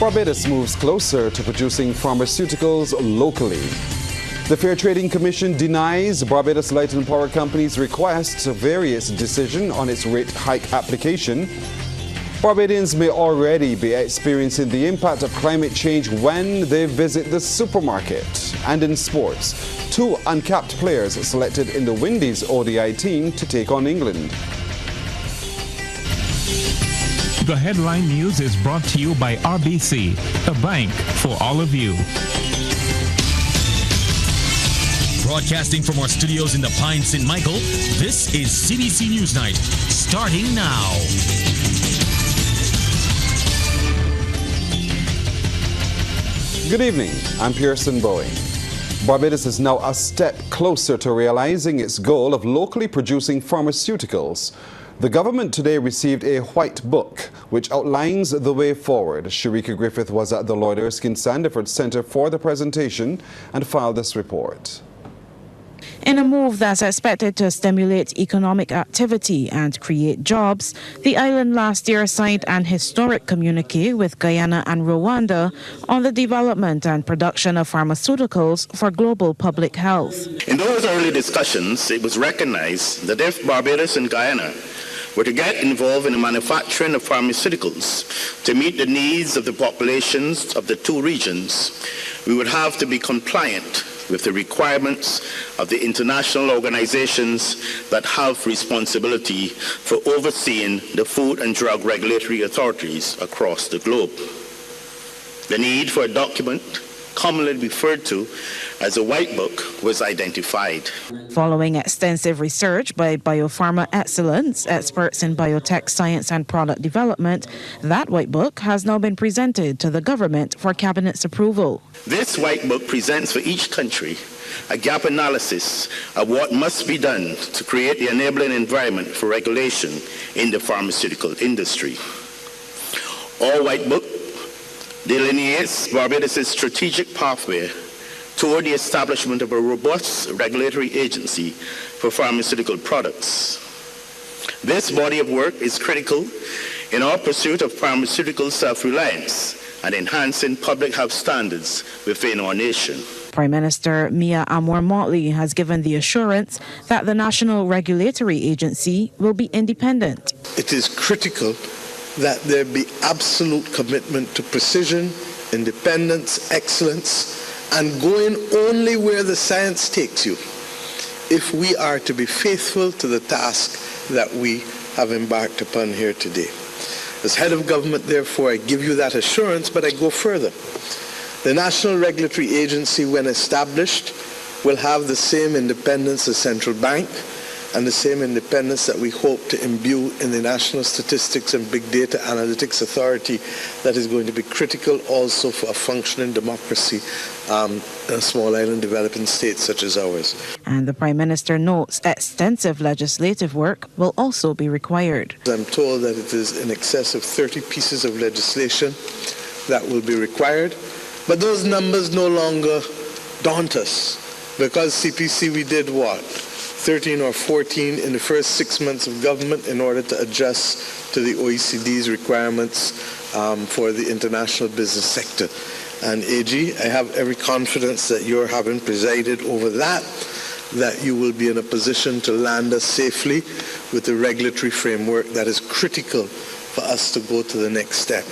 Barbados moves closer to producing pharmaceuticals locally. The Fair Trading Commission denies Barbados Light and Power Company's request a various decision on its rate hike application. Barbadians may already be experiencing the impact of climate change when they visit the supermarket. And in sports, 2 uncapped players selected in the Windies ODI team to take on England. The headline news is brought to you by RBC, a bank for all of you. Broadcasting from our studios in the Pine St. Michael, this is CBC NewsNight, starting now. Good evening, I'm Pearson Bowie. Barbados is now a step closer to realizing its goal of locally producing pharmaceuticals. The government today received a white book which outlines the way forward. Sharika Griffith was at the Lloyd Erskine Sandiford Centre for the presentation and filed this report. In a move that's expected to stimulate economic activity and create jobs, the island last year signed an historic communique with Guyana and Rwanda on the development and production of pharmaceuticals for global public health. In those early discussions, it was recognized that if Barbados and Guyana were to get involved in the manufacturing of pharmaceuticals to meet the needs of the populations of the 2 regions, we would have to be compliant with the requirements of the international organizations that have responsibility for overseeing the food and drug regulatory authorities across the globe. The need for a document commonly referred to as a white book was identified. Following extensive research by Biopharma Excellence, experts in biotech science and product development, that white book has now been presented to the government for cabinet's approval. This white book presents for each country a gap analysis of what must be done to create the enabling environment for regulation in the pharmaceutical industry. Our white book delineates Barbados' strategic pathway toward the establishment of a robust regulatory agency for pharmaceutical products. This body of work is critical in our pursuit of pharmaceutical self-reliance and enhancing public health standards within our nation. Prime Minister Mia Amor-Motley has given the assurance that the National Regulatory Agency will be independent. It is critical that there be absolute commitment to precision, independence, excellence, and going only where the science takes you if we are to be faithful to the task that we have embarked upon here today. As head of government, therefore, I give you that assurance, but I go further. The National Regulatory Agency, when established, will have the same independence as central bank and the same independence that we hope to imbue in the National Statistics and Big Data Analytics Authority that is going to be critical also for a functioning democracy in a small island developing state such as ours. And the Prime Minister notes extensive legislative work will also be required. I'm told that it is in excess of 30 pieces of legislation that will be required, but those numbers no longer daunt us because CPC we did what? 13 or 14 in the first 6 months of government in order to adjust to the OECD's requirements for the international business sector. And AG, I have every confidence that you're having presided over that you will be in a position to land us safely with the regulatory framework that is critical for us to go to the next step.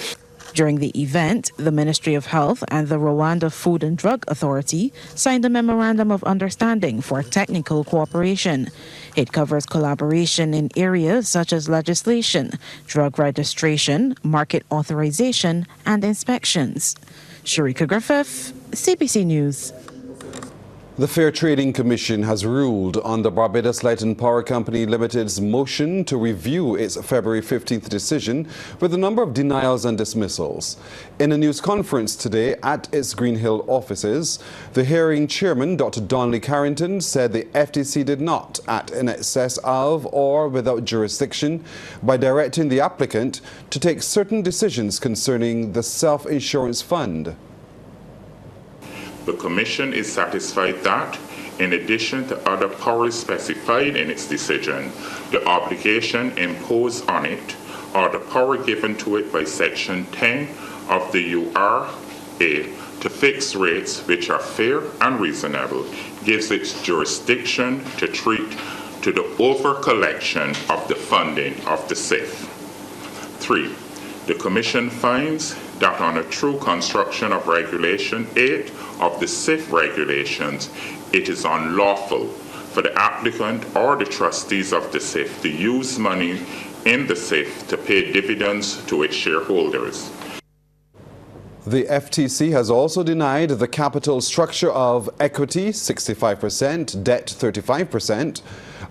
During the event, the Ministry of Health and the Rwanda Food and Drug Authority signed a memorandum of understanding for technical cooperation. It covers collaboration in areas such as legislation, drug registration, market authorization, and inspections. Sharika Griffith, CBC News. The Fair Trading Commission has ruled on the Barbados Light and Power Company Limited's motion to review its February 15th decision with a number of denials and dismissals. In a news conference today at its Green Hill offices, the hearing chairman, Dr. Donnelly Carrington, said the FTC did not act in excess of or without jurisdiction by directing the applicant to take certain decisions concerning the self-insurance fund. The Commission is satisfied that, in addition to other powers specified in its decision, the obligation imposed on it or the power given to it by Section 10 of the URA to fix rates which are fair and reasonable gives its jurisdiction to treat to the over-collection of the funding of the SIF. 3. The Commission finds that on a true construction of Regulation 8 of the SIF regulations, it is unlawful for the applicant or the trustees of the SIF to use money in the SIF to pay dividends to its shareholders. The FTC has also denied the capital structure of equity 65%, debt 35%,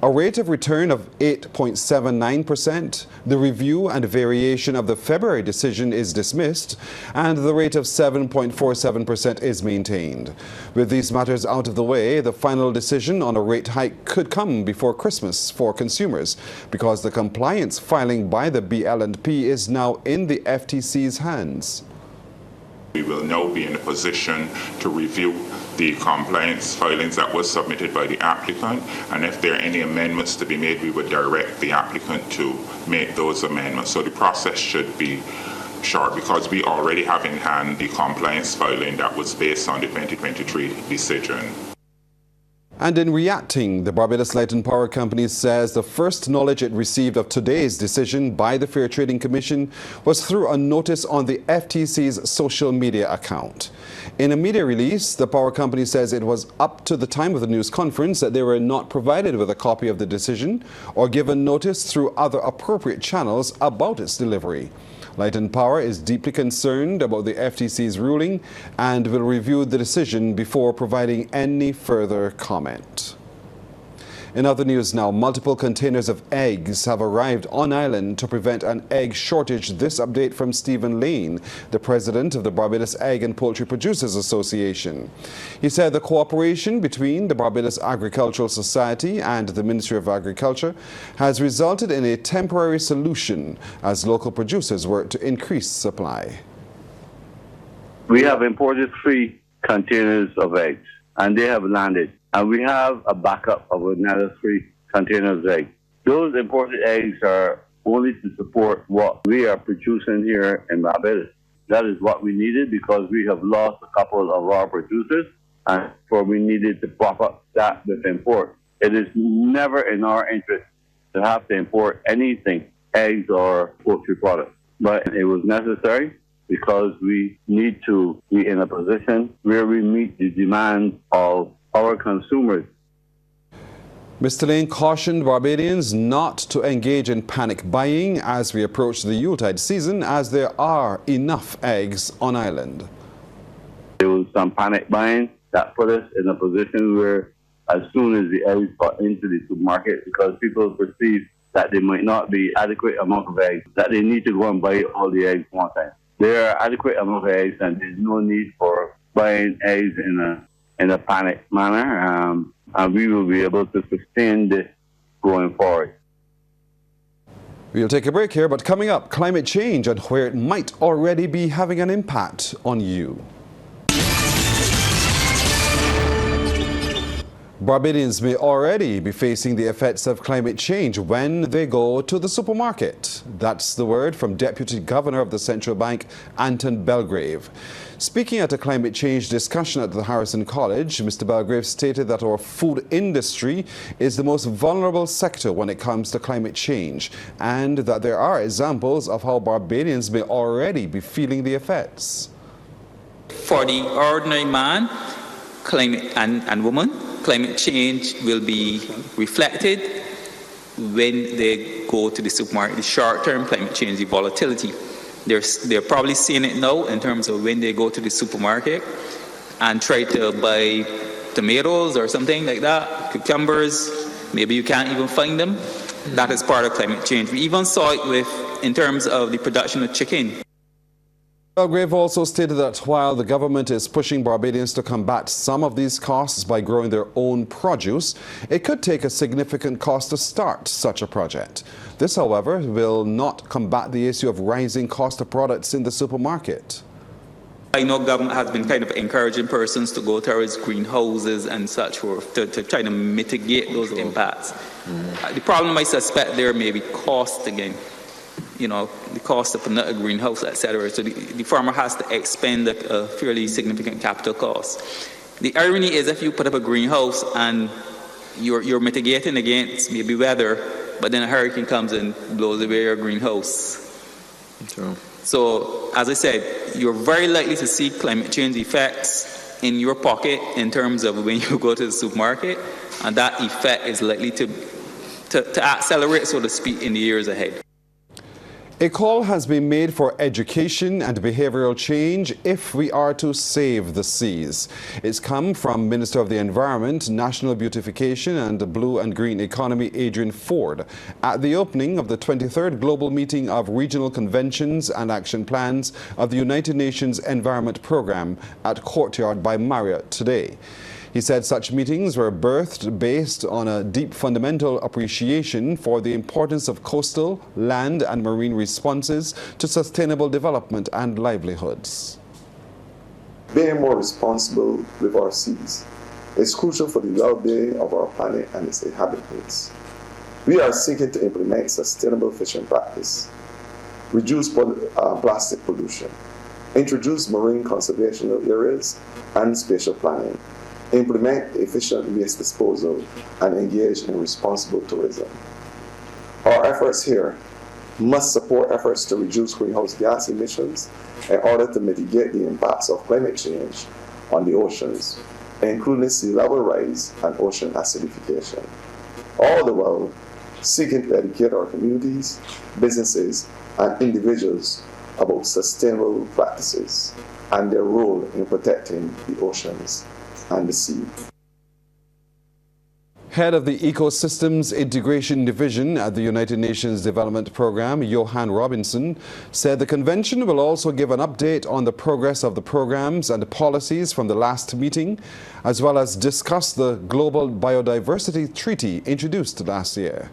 a rate of return of 8.79%, the review and variation of the February decision is dismissed, and the rate of 7.47% is maintained. With these matters out of the way, the final decision on a rate hike could come before Christmas for consumers because the compliance filing by the BL&P is now in the FTC's hands. We will now be in a position to review the compliance filings that was submitted by the applicant, and if there are any amendments to be made, we would direct the applicant to make those amendments. So the process should be short because we already have in hand the compliance filing that was based on the 2023 decision. And in reacting, the Barbados Light and Power Company says the first knowledge it received of today's decision by the Fair Trading Commission was through a notice on the FTC's social media account. In a media release, the power company says it was up to the time of the news conference that they were not provided with a copy of the decision or given notice through other appropriate channels about its delivery. Light and Power is deeply concerned about the FTC's ruling and will review the decision before providing any further comment. In other news now, multiple containers of eggs have arrived on island to prevent an egg shortage. This update from Stephen Lane, the president of the Barbados Egg and Poultry Producers Association. He said the cooperation between the Barbados Agricultural Society and the Ministry of Agriculture has resulted in a temporary solution as local producers work to increase supply. We have imported 3 containers of eggs, and they have landed. And we have a backup of another 3 containers of eggs. Those imported eggs are only to support what we are producing here in Barbados. That is what we needed because we have lost a couple of our producers, and so we needed to prop up that with import. It is never in our interest to have to import anything, eggs or poultry products. But it was necessary because we need to be in a position where we meet the demands of our consumers. Mr. Lane cautioned Barbadians not to engage in panic buying as we approach the Yuletide season, as there are enough eggs on island. There was some panic buying that put us in a position where as soon as the eggs got into the supermarket, because people perceive that there might not be adequate amount of eggs, that they need to go and buy all the eggs one time. There are adequate amount of eggs and there's no need for buying eggs in a panic manner, and we will be able to sustain this going forward. We'll take a break here, but coming up, climate change and where it might already be having an impact on you. Barbadians may already be facing the effects of climate change when they go to the supermarket. That's the word from Deputy Governor of the Central Bank, Anton Belgrave. Speaking at a climate change discussion at the Harrison College, Mr. Belgrave stated that our food industry is the most vulnerable sector when it comes to climate change, and that there are examples of how Barbadians may already be feeling the effects. For the ordinary man and woman, climate change will be reflected when they go to the supermarket. The short-term climate change, the volatility. They're probably seeing it now in terms of when they go to the supermarket and try to buy tomatoes or something like that, cucumbers, maybe you can't even find them. That is part of climate change. We even saw it in terms of the production of chicken. Belgrave also stated that while the government is pushing Barbadians to combat some of these costs by growing their own produce, it could take a significant cost to start such a project. This, however, will not combat the issue of rising cost of products in the supermarket. I know government has been kind of encouraging persons to go towards greenhouses and such to try to mitigate those impacts. The problem I suspect there may be cost again. the cost to put a greenhouse, etc. So the farmer has to expend a fairly significant capital cost. The irony is if you put up a greenhouse and you're mitigating against maybe weather, but then a hurricane comes and blows away your greenhouse. So, as I said, you're very likely to see climate change effects in your pocket in terms of when you go to the supermarket, and that effect is likely to accelerate, so to speak, in the years ahead. A call has been made for education and behavioral change if we are to save the seas. It's come from Minister of the Environment, National Beautification and Blue and Green Economy, Adrian Ford, at the opening of the 23rd Global Meeting of Regional Conventions and Action Plans of the United Nations Environment Programme at Courtyard by Marriott today. He said such meetings were birthed based on a deep fundamental appreciation for the importance of coastal, land and marine responses to sustainable development and livelihoods. Being more responsible with our seas is crucial for the well-being of our planet and its inhabitants. We are seeking to implement sustainable fishing practice, reduce plastic pollution, introduce marine conservational areas and spatial planning, implement efficient waste disposal, and engage in responsible tourism. Our efforts here must support efforts to reduce greenhouse gas emissions in order to mitigate the impacts of climate change on the oceans, including sea level rise and ocean acidification. All the while seeking to educate our communities, businesses, and individuals about sustainable practices and their role in protecting the oceans and the sea. Head of the Ecosystems Integration Division at the United Nations Development Programme, Johan Robinson, said the convention will also give an update on the progress of the programs and policies from the last meeting, as well as discuss the Global Biodiversity Treaty introduced last year.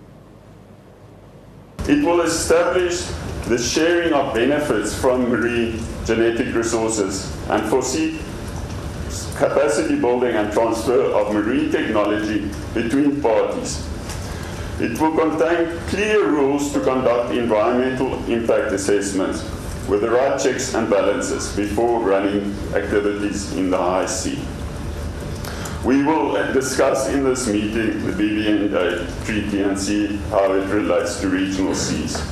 It will establish the sharing of benefits from marine genetic resources and foresee capacity building and transfer of marine technology between parties. It will contain clear rules to conduct environmental impact assessments with the right checks and balances before running activities in the high sea. We will discuss in this meeting the BBNJ Treaty and see how it relates to regional seas.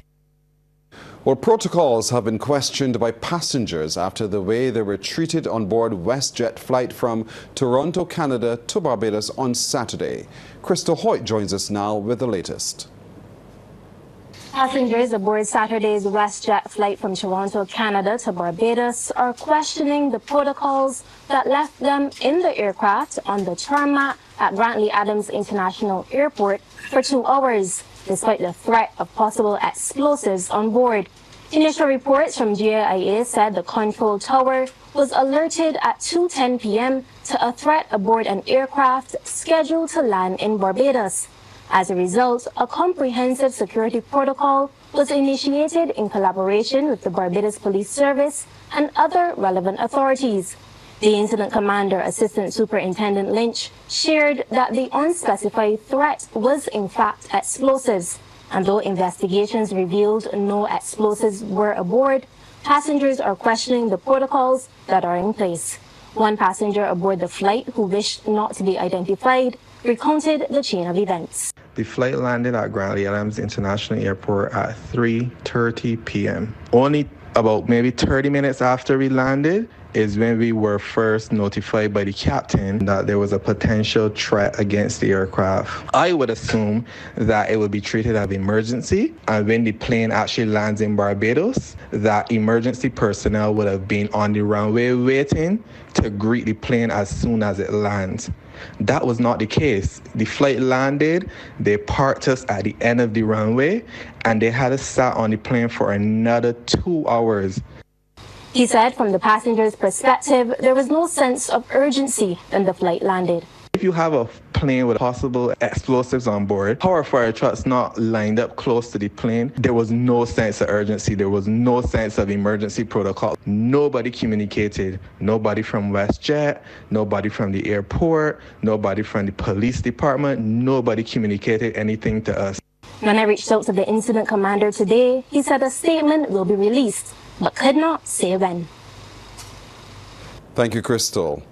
Well, protocols have been questioned by passengers after the way they were treated on board WestJet flight from Toronto, Canada to Barbados on Saturday. Crystal Hoyt joins us now with the latest. Passengers aboard Saturday's WestJet flight from Toronto, Canada to Barbados are questioning the protocols that left them in the aircraft on the tarmac at Grantley Adams International Airport for 2 hours, despite the threat of possible explosives on board. Initial reports from GIA said the control tower was alerted at 2:10 p.m. to a threat aboard an aircraft scheduled to land in Barbados. As a result, a comprehensive security protocol was initiated in collaboration with the Barbados Police Service and other relevant authorities. The incident commander, Assistant Superintendent Lynch, shared that the unspecified threat was in fact explosives, and though investigations revealed no explosives were aboard, passengers are questioning the protocols that are in place. One passenger aboard the flight, who wished not to be identified, recounted the chain of events. The flight landed at Grantley Adams International Airport at 3:30 p.m. Only about maybe 30 minutes after we landed is when we were first notified by the captain that there was a potential threat against the aircraft. I would assume that it would be treated as an emergency, and when the plane actually lands in Barbados, that emergency personnel would have been on the runway waiting to greet the plane as soon as it lands. That was not the case. The flight landed, they parked us at the end of the runway, and they had us sat on the plane for another 2 hours. He said from the passenger's perspective, there was no sense of urgency when the flight landed. If you have a plane with possible explosives on board, how are fire trucks not lined up close to the plane? There was no sense of urgency. There was no sense of emergency protocol. Nobody communicated. Nobody from WestJet, nobody from the airport, nobody from the police department, nobody communicated anything to us. When I reached out to the incident commander today, he said a statement will be released, but could not say when. Thank you, Crystal.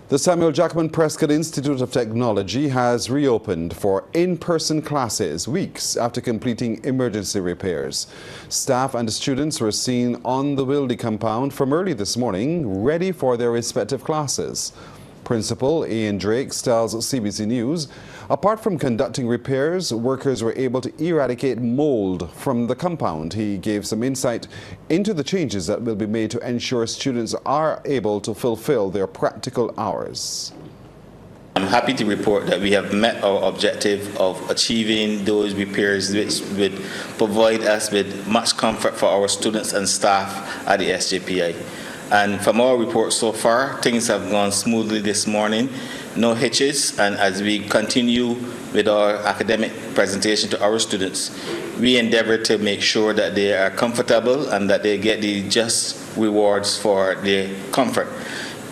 The Samuel Jackman Prescott Institute of Technology has reopened for in-person classes weeks after completing emergency repairs. Staff and students were seen on the Wildy compound from early this morning, ready for their respective classes. Principal Ian Drake tells CBC News, apart from conducting repairs, workers were able to eradicate mold from the compound. He gave some insight into the changes that will be made to ensure students are able to fulfill their practical hours. I'm happy to report that we have met our objective of achieving those repairs which would provide us with much comfort for our students and staff at the SJPI. And from our report so far, things have gone smoothly this morning, no hitches, and as we continue with our academic presentation to our students, we endeavor to make sure that they are comfortable and that they get the just rewards for their comfort.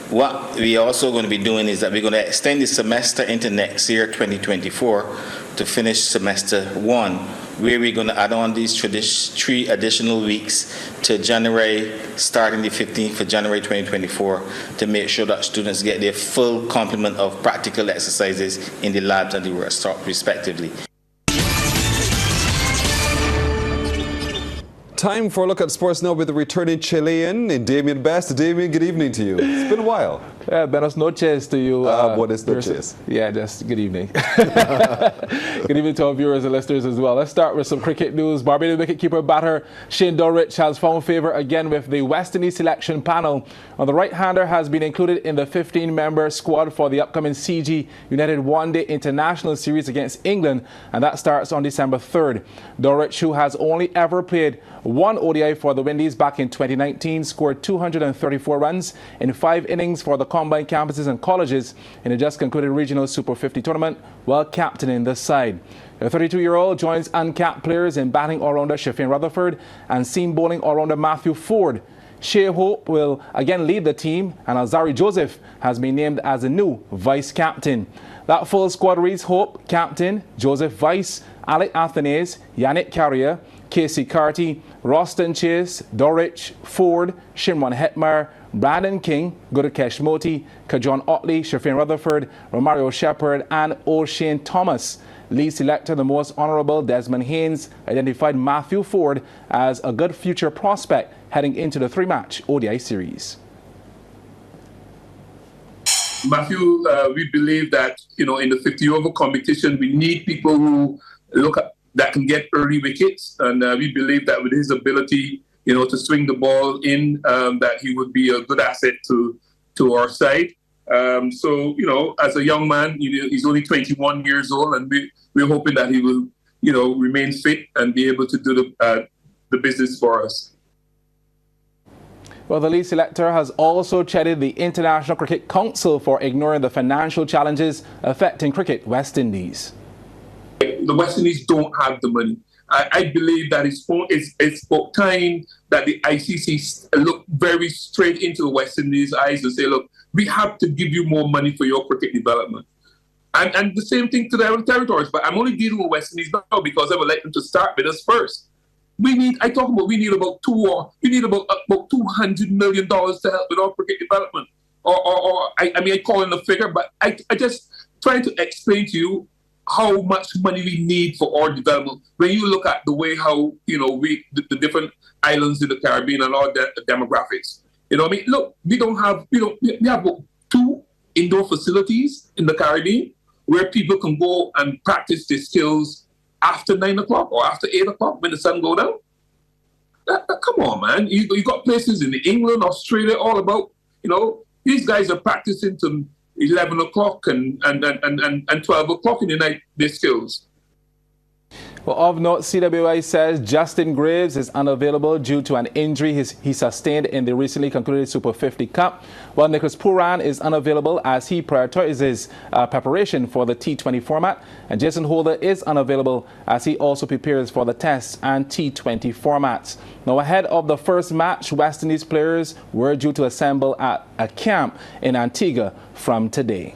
What we are also going to be doing is that we're going to extend the semester into next year, 2024, to finish semester 1, where we're going to add on these 3 additional weeks to January, starting the 15th of January 2024, to make sure that students get their full complement of practical exercises in the labs and the workshop, respectively. Time for a look at sports now with the returning Chilean, Damien Best. Damien, good evening to you. It's been a while. Buenas noches to you. Buenas noches. Yeah, just good evening. Good evening to our viewers and listeners as well. Let's start with some cricket news. Barbadian wicketkeeper batter Shane Dorrich has found favour again with the West Indies selection panel. The right-hander has been included in the 15-member squad for the upcoming CG United One-Day International Series against England, and that starts on December 3rd. Dorrich, who has only ever played one ODI for the Windies back in 2019, scored 234 runs in 5 innings for the combined campuses and colleges in the just concluded regional Super 50 tournament, while captaining the side. The 32-year-old joins uncapped players in batting all-rounder Shafin Rutherford and seam bowling all-rounder Matthew Ford. Shea Hope will again lead the team, and Alzari Joseph has been named as the new vice-captain. That full squad reads Hope, captain, Joseph vice, Alec Athanase, Yannick Carrier, Casey Carty, Roston Chase, Dorrich, Ford, Shimron Hetmar, Brandon King, Gurukesh Moti, Kajon Otley, Shafin Rutherford, Romario Shepherd, and O'Shane Thomas. Lead selector, the most honourable Desmond Haynes, identified Matthew Ford as a good future prospect heading into the 3-match ODI series. Matthew, we believe that, in the 50-over competition, we need people who that can get early wickets, and we believe that with his ability, to swing the ball in, that he would be a good asset to our side. So, as a young man, he's only 21 years old, and we're hoping that he will, remain fit and be able to do the business for us. Well, the lead selector has also chided the International Cricket Council for ignoring the financial challenges affecting Cricket West Indies. The West Indies don't have the money. I believe that it's about time that the ICC look very straight into the West Indies' eyes and say, look, we have to give you more money for your cricket development. And the same thing to their own territories. But I'm only dealing with West Indies now because I would like them to start with us first. We need about $200 million to help with our cricket development. I call in a figure, but I just trying to explain to you how much money we need for our development. When you look at the way how, the different islands in the Caribbean and all the demographics. Look, we have 2 indoor facilities in the Caribbean where people can go and practice their skills after 9 o'clock or after 8 o'clock when the sun go down. Come on, man. You got places in England, Australia, all about, these guys are practicing to 11 o'clock and 12 o'clock in the night, their skills. Well, of note, CWI says Justin Graves is unavailable due to an injury he sustained in the recently concluded Super 50 Cup, while Nicholas Pooran is unavailable as he prioritizes preparation for the T20 format, and Jason Holder is unavailable as he also prepares for the Test and T20 formats. Now, ahead of the first match, West Indies players were due to assemble at a camp in Antigua from today.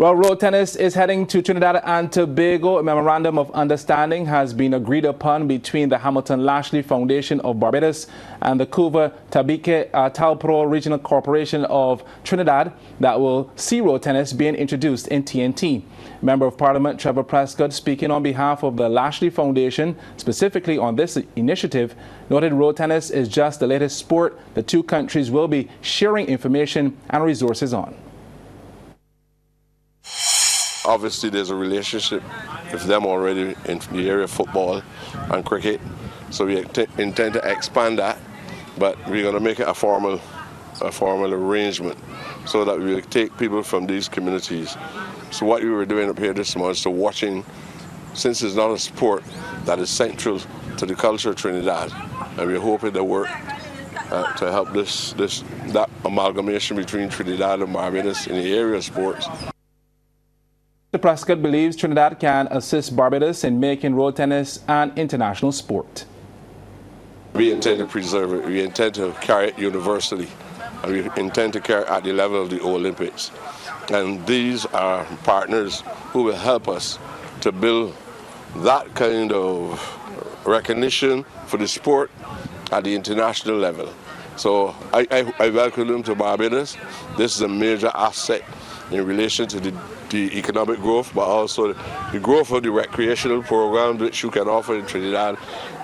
Well, road tennis is heading to Trinidad and Tobago. A memorandum of understanding has been agreed upon between the Hamilton Lashley Foundation of Barbados and the Cuba Tabique Talpro Regional Corporation of Trinidad that will see road tennis being introduced in TNT. Member of Parliament Trevor Prescott, speaking on behalf of the Lashley Foundation, specifically on this initiative, noted road tennis is just the latest sport the two countries will be sharing information and resources on. Obviously, there's a relationship with them already in the area of football and cricket, so we intend to expand that, but we're going to make it a formal arrangement so that we will take people from these communities. So what we were doing up here this month is watching, since it's not a sport that is central to the culture of Trinidad, and we're hoping to work to help that amalgamation between Trinidad and Barbados in the area of sports. Mr. Prescott believes Trinidad can assist Barbados in making road tennis an international sport. We intend to preserve it. We intend to carry it universally. And we intend to carry it at the level of the Olympics. And these are partners who will help us to build that kind of recognition for the sport at the international level. So I welcome them to Barbados. This is a major asset in relation to the economic growth, but also the growth of the recreational programs which you can offer in Trinidad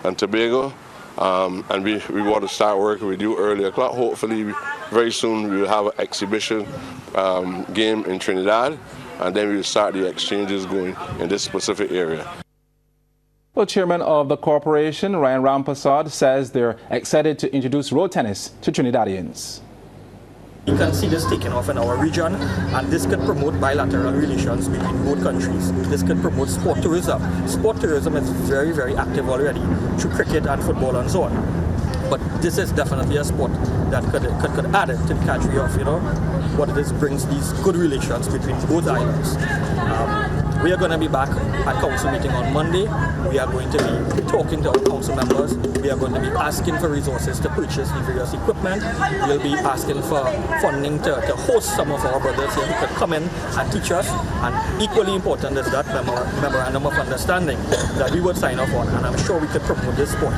and Tobago. And we want to start working with you early o'clock. Hopefully, very soon we will have an exhibition game in Trinidad, and then we will start the exchanges going in this specific area. Well, Chairman of the corporation, Ryan Rampasad, says they're excited to introduce road tennis to Trinidadians. You can see this taking off in our region, and this could promote bilateral relations between both countries. This could promote sport tourism. Sport tourism is very, very active already through cricket and football and so on. But this is definitely a sport that could add to the country of, what it is, brings these good relations between both islands. We are going to be back at council meeting on Monday. We are going to be talking to our council members. We are going to be asking for resources to purchase the various equipment. We'll be asking for funding to host some of our brothers here who could come in and teach us. And equally important is that memorandum of understanding that we would sign off on, and I'm sure we could promote this sport.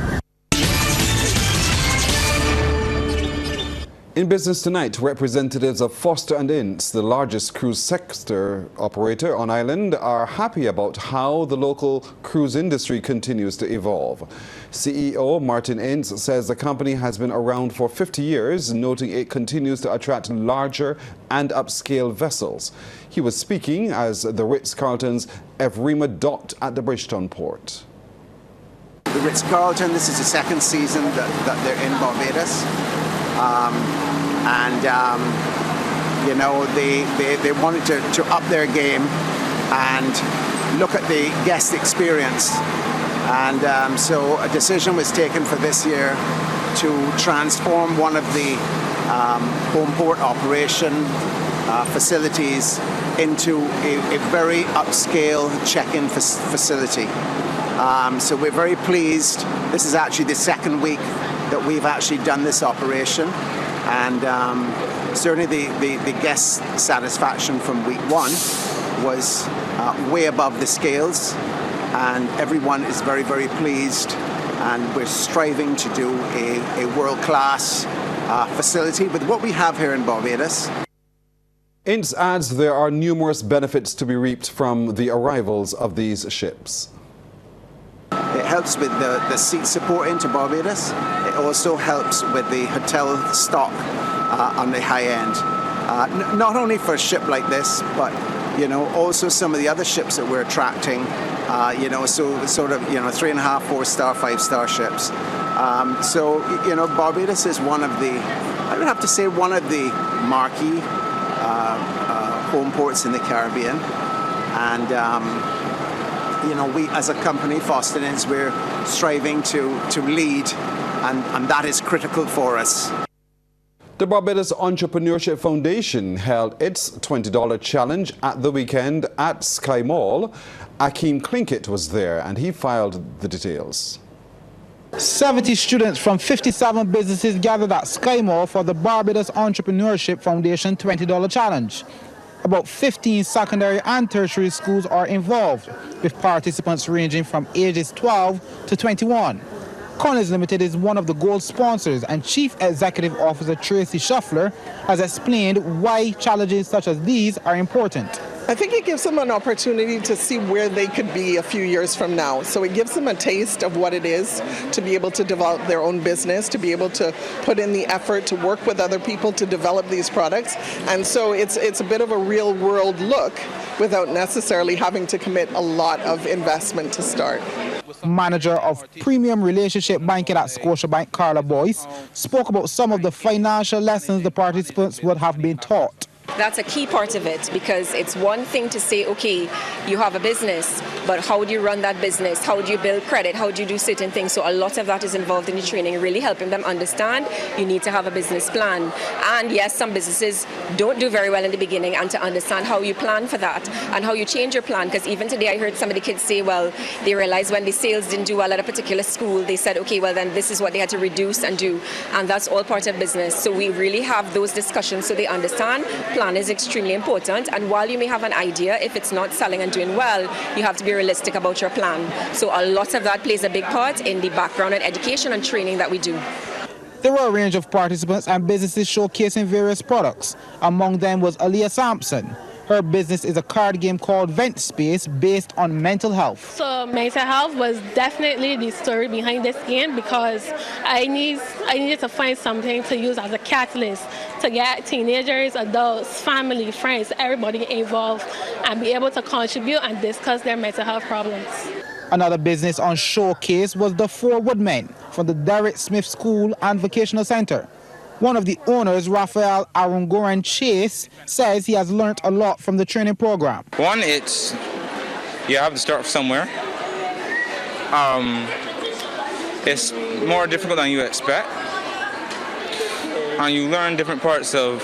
In business tonight, representatives of Foster & Ince, the largest cruise sector operator on island, are happy about how the local cruise industry continues to evolve. CEO Martin Ince says the company has been around for 50 years, noting it continues to attract larger and upscale vessels. He was speaking as the Ritz-Carlton's Evrima docked at the Bridgetown port. The Ritz-Carlton, this is the second season that they're in Barbados. They wanted to up their game and look at the guest experience. And so a decision was taken for this year to transform one of the home port operation facilities into a very upscale check-in facility. So we're very pleased. This is actually the second week that we've actually done this operation, and certainly the guest satisfaction from week one was way above the scales, and everyone is very, very pleased, and we're striving to do a world-class facility with what we have here in Barbados. Ince adds there are numerous benefits to be reaped from the arrivals of these ships. It helps with the seat support into Barbados. It also helps with the hotel stock on the high end. Not only for a ship like this, but also some of the other ships that we're attracting. So sort of 3.5, 4-star, 5-star ships. Barbados is one of the, I would have to say, one of the marquee home ports in the Caribbean, and. We as a company, Foster & Ince, we're striving to lead, and that is critical for us. The Barbados Entrepreneurship Foundation held its $20 challenge at the weekend at Sky Mall. Akeem Klinkett was there, and he filed the details. 70 students from 57 businesses gathered at Sky Mall for the Barbados Entrepreneurship Foundation $20 challenge. About 15 secondary and tertiary schools are involved, with participants ranging from ages 12 to 21. Corners Limited is one of the gold sponsors, and Chief Executive Officer Tracy Shuffler has explained why challenges such as these are important. I think it gives them an opportunity to see where they could be a few years from now. So it gives them a taste of what it is to be able to develop their own business, to be able to put in the effort to work with other people to develop these products. And so it's a bit of a real world look without necessarily having to commit a lot of investment to start. Manager of Premium Relationship Banking at Scotiabank, Carla Boyce, spoke about some of the financial lessons the participants would have been taught. That's a key part of it, because it's one thing to say, okay, you have a business, but how do you run that business? How do you build credit? How do you do certain things? So a lot of that is involved in the training, really helping them understand you need to have a business plan. And yes, some businesses don't do very well in the beginning, and to understand how you plan for that and how you change your plan. Because even today I heard some of the kids say, well, they realized when the sales didn't do well at a particular school, they said, okay, well then this is what they had to reduce and do. And that's all part of business. So we really have those discussions so they understand plan is extremely important, and while you may have an idea, if it's not selling and doing well, you have to be realistic about your plan. So a lot of that plays a big part in the background and education and training that we do. There were a range of participants and businesses showcasing various products. Among them was Aaliyah Sampson. Her business is a card game called Vent Space, based on mental health. So mental health was definitely the story behind this game, because I needed to find something to use as a catalyst to get teenagers, adults, family, friends, everybody involved and be able to contribute and discuss their mental health problems. Another business on showcase was the Four Woodmen from the Derek Smith School and Vocational Center. One of the owners, Raphael Arungoran Chase, says he has learned a lot from the training program. One, it's you have to start somewhere. It's more difficult than you expect. And you learn different parts of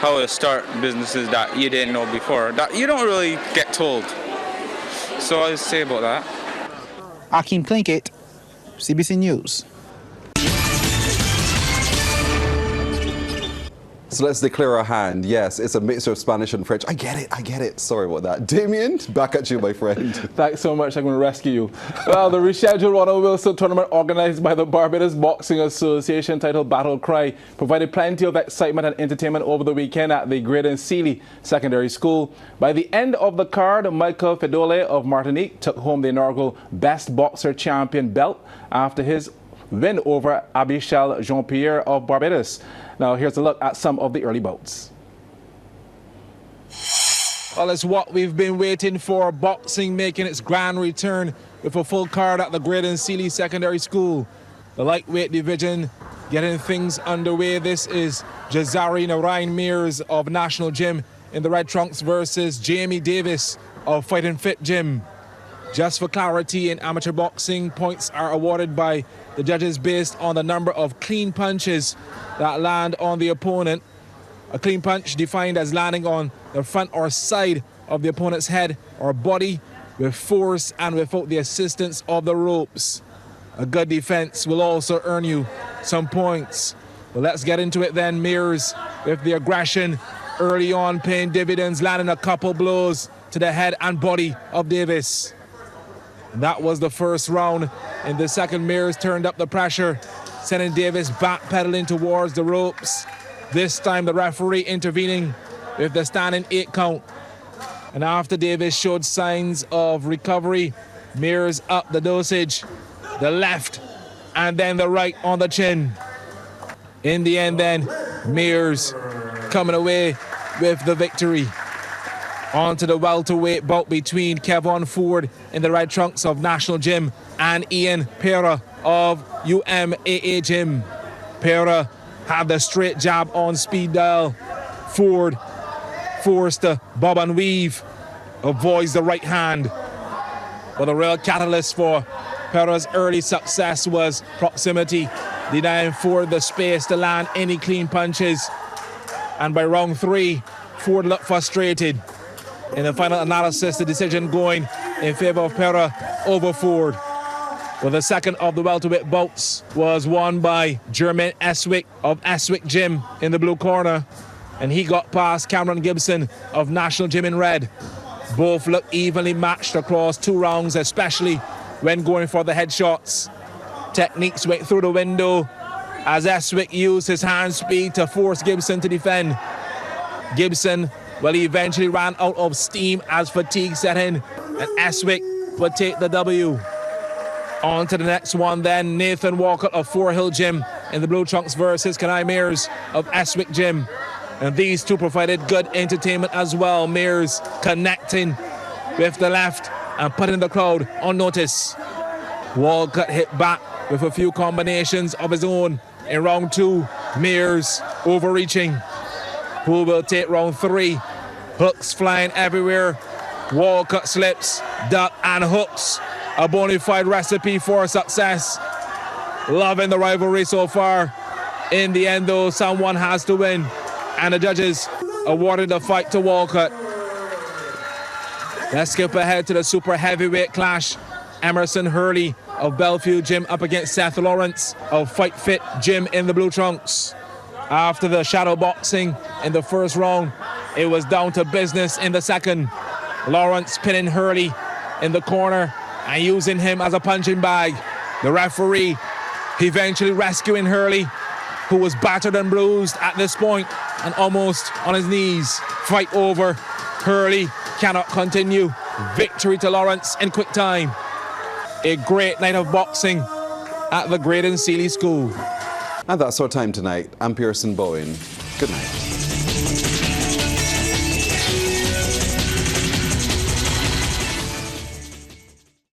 how to start businesses that you didn't know before, that you don't really get told. So I'll say about that. Akeem Plinkett, CBC News. So let's declare our hand. Yes, it's a mixture of Spanish and French. I get it. Sorry about that. Damien, back at you, my friend. Thanks so much. I'm going to rescue you. Well, the rescheduled Ronald Wilson tournament organized by the Barbados Boxing Association, titled Battle Cry, provided plenty of excitement and entertainment over the weekend at the Graydon Sealy Secondary School. By the end of the card, Michael Fedole of Martinique took home the inaugural Best Boxer Champion belt after his win over Abichel Jean-Pierre of Barbados. Now here's a look at some of the early bouts. Well, it's what we've been waiting for, boxing making its grand return with a full card at the Graydon Sealy Secondary School. The lightweight division getting things underway. This is Jazari Narayan Mears of National Gym in the red trunks versus Jamie Davis of Fighting Fit Gym. Just for clarity, in amateur boxing, points are awarded by the judges based on the number of clean punches that land on the opponent. A clean punch defined as landing on the front or side of the opponent's head or body with force and without the assistance of the ropes. A good defense will also earn you some points. Well, let's get into it then. Mears with the aggression early on, paying dividends, landing a couple blows to the head and body of Davis. That was the first round. In the second, Mears turned up the pressure, sending Davis backpedaling towards the ropes. This time the referee intervening with the standing 8 count. And after Davis showed signs of recovery, Mears upped the dosage, the left and then the right on the chin. In the end then, Mears coming away with the victory. On to the welterweight bout between Kevon Ford in the red trunks of National Gym and Ian Pera of UMAA Gym. Pera had the straight jab on speed dial. Ford forced the bob and weave, avoids the right hand. But the real catalyst for Pera's early success was proximity, denying Ford the space to land any clean punches. And by round 3, Ford looked frustrated. In the final analysis, the decision going in favor of Pera over Ford. Well, the second of the welterweight bouts was won by Jermaine Eswick of Eswick Gym in the blue corner. and he got past Cameron Gibson of National Gym in red. Both look evenly matched across 2 rounds, especially when going for the headshots. Techniques went through the window as Eswick used his hand speed to force Gibson to defend. Gibson, well, he eventually ran out of steam as fatigue set in, and Eswick would take the W. On to the next one then, Nathan Walker of Fort Hill Gym in the Blue Trunks versus Kanai Mears of Eswick Gym. And these two provided good entertainment as well. Mears connecting with the left and putting the crowd on notice. Walcott hit back with a few combinations of his own in round 2. Mears overreaching. Who will take round 3? Hooks flying everywhere. Walcott slips, duck and hooks. A bona fide recipe for success. Loving the rivalry so far. In the end though, someone has to win, and the judges awarded the fight to Walcott. Let's skip ahead to the super heavyweight clash. Emerson Hurley of Bellevue Gym up against Seth Lawrence of Fight Fit Gym in the Blue Trunks. After the shadow boxing in the first round, it was down to business in the second. Lawrence pinning Hurley in the corner and using him as a punching bag. The referee eventually rescuing Hurley, who was battered and bruised at this point and almost on his knees. Fight over. Hurley cannot continue. Victory to Lawrence in quick time. A great night of boxing at the Graydon Seeley School. And that's our time tonight. I'm Pearson Bowen. Good night.